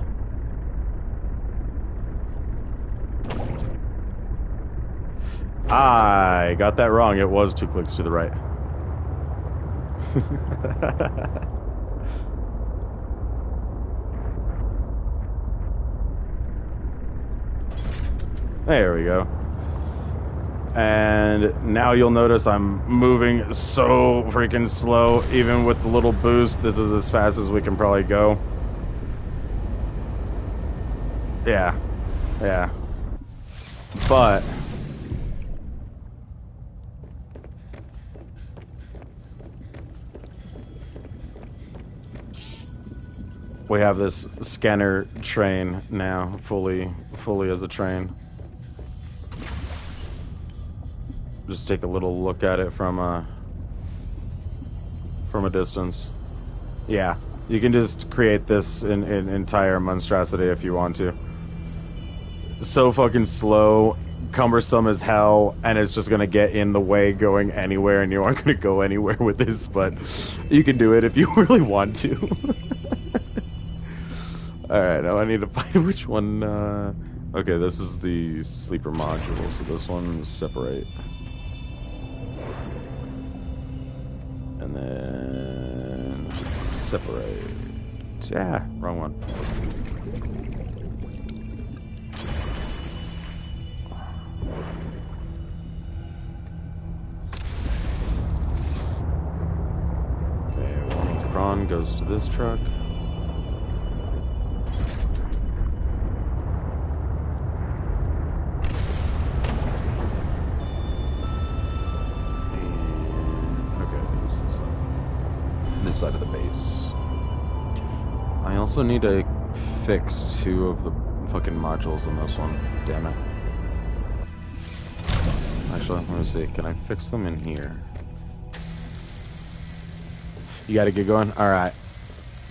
I got that wrong, it was 2 clicks to the right. There we go. And now you'll notice I'm moving so freaking slow. Even with the little boost, this is as fast as we can probably go. Yeah. Yeah. But we have this scanner train now, fully as a train. Just take a little look at it from a distance. Yeah, you can just create this in entire monstrosity if you want to. So fucking slow, cumbersome as hell, and it's just gonna get in the way going anywhere, and you aren't gonna go anywhere with this, but you can do it if you really want to. Alright, now I need to find which one, okay, this is the sleeper module, so this one separate. And then separate. Yeah, wrong one. Okay, one prawn goes to this truck. Side of the base. I also need to fix 2 of the fucking modules on this one. Damn it. Actually, let me see. Can I fix them in here? You gotta get going? Alright.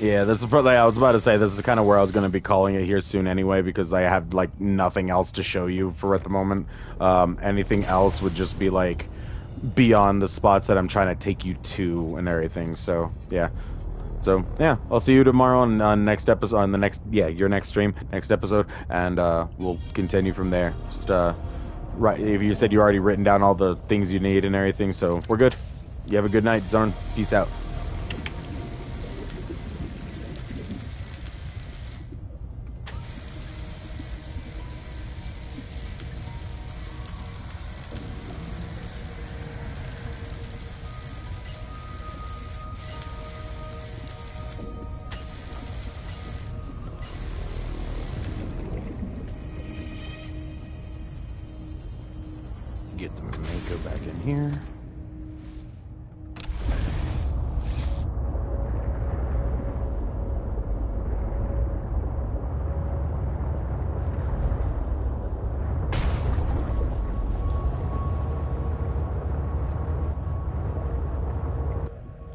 Yeah, this is probably, I was about to say, this is kind of where I was going to be calling it here soon anyway, because I have, like, nothing else to show you for at the moment. Anything else would just be, like, beyond the spots that I'm trying to take you to and everything. So yeah, I'll see you tomorrow on next episode, on the next, your next stream, next episode, and we'll continue from there. Just right, if you said you already written down all the things you need and everything, so we're good. You have a good night, Zorn. Peace out. get the Mako back in here.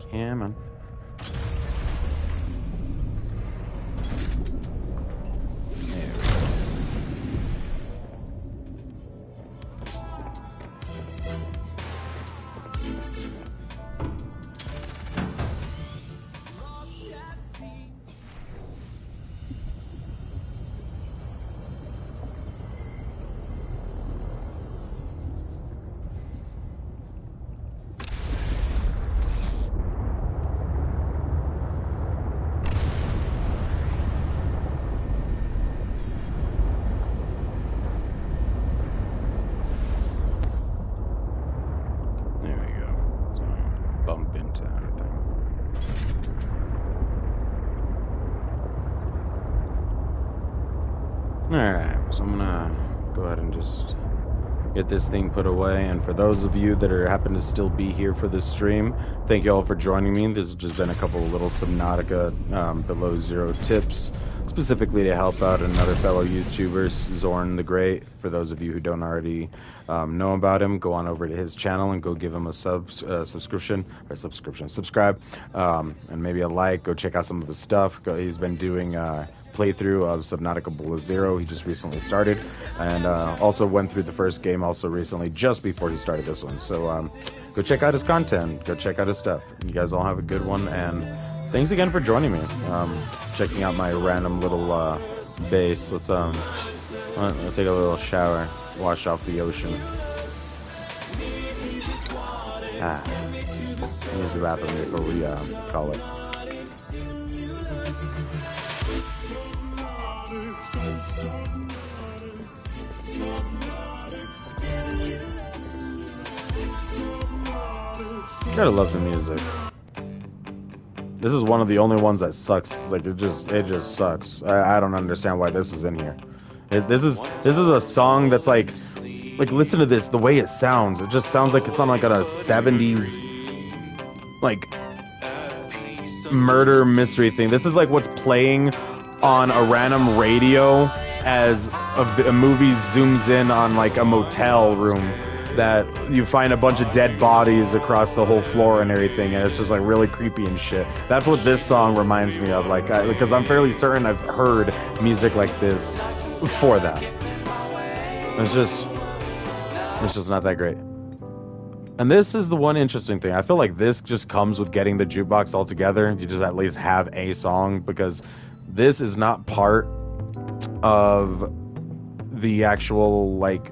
Come on. Alright, so I'm gonna go ahead and just get this thing put away. And for those of you that happen to still be here for this stream, thank you all for joining me. This has just been a couple of little Subnautica below zero tips, specifically to help out another fellow YouTubers, Zorn the Great. For those of you who don't already know about him, go on over to his channel and go give him a subscribe, and maybe a like. Go check out some of his stuff. He's been doing playthrough of Subnautica Below Zero. He just recently started, and also went through the first game also recently, just before he started this one. So go check out his content, go check out his stuff. You guys all have a good one, and thanks again for joining me, checking out my random little base. Let's take a little shower, wash off the ocean. Use the bathroom before we call it. Gotta love the music. This is one of the only ones that sucks. It's like it just sucks. I don't understand why this is in here. This is a song that's like listen to this. The way it sounds, it just sounds like it's on like a 70s like murder mystery thing. This is like what's playing on a random radio as a movie zooms in on like a motel room, that you find a bunch of dead bodies across the whole floor and everything, and it's just like really creepy and shit. That's what this song reminds me of, like, because I'm fairly certain I've heard music like this before that. It's just not that great. And this is the one interesting thing. I feel like this just comes with getting the jukebox all together. You just at least have a song, because this is not part of the actual like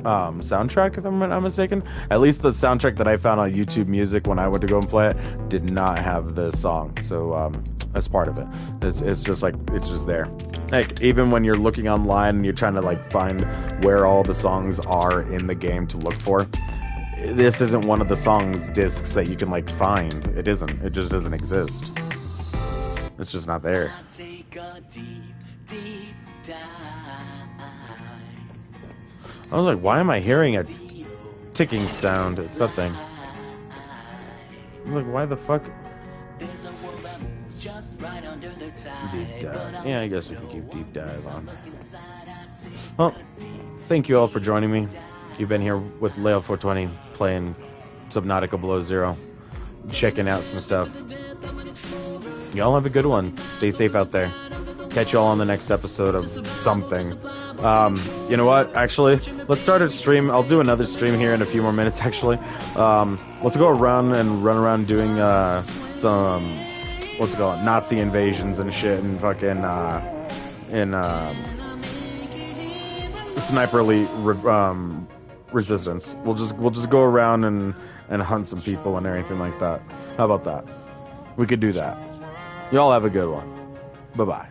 soundtrack, if I'm not mistaken. At least the soundtrack that I found on YouTube Music when I went to go and play it did not have this song. So that's part of it. It's just like, it's just there. Like, even when you're looking online and you're trying to like find where all the songs are in the game to look for, this isn't one of the songs discs that you can like find. It isn't. It just doesn't exist. It's just not there. I was like, why am I hearing a ticking sound? It's that thing. I'm like, why the fuck? Deep dive. Yeah, I guess we can keep deep dive on. Well, thank you all for joining me. You've been here with Leo420 playing Subnautica Below Zero, checking out some stuff. Y'all have a good one. Stay safe out there. Catch y'all on the next episode of something. You know what? Actually, let's start a stream. I'll do another stream here in a few more minutes, actually. Let's go around and run around doing some, what's it called, Nazi invasions and shit, and fucking Sniper Elite Resistance. We'll just go around and hunt some people and everything like that. How about that? We could do that. Y'all have a good one. Bye-bye.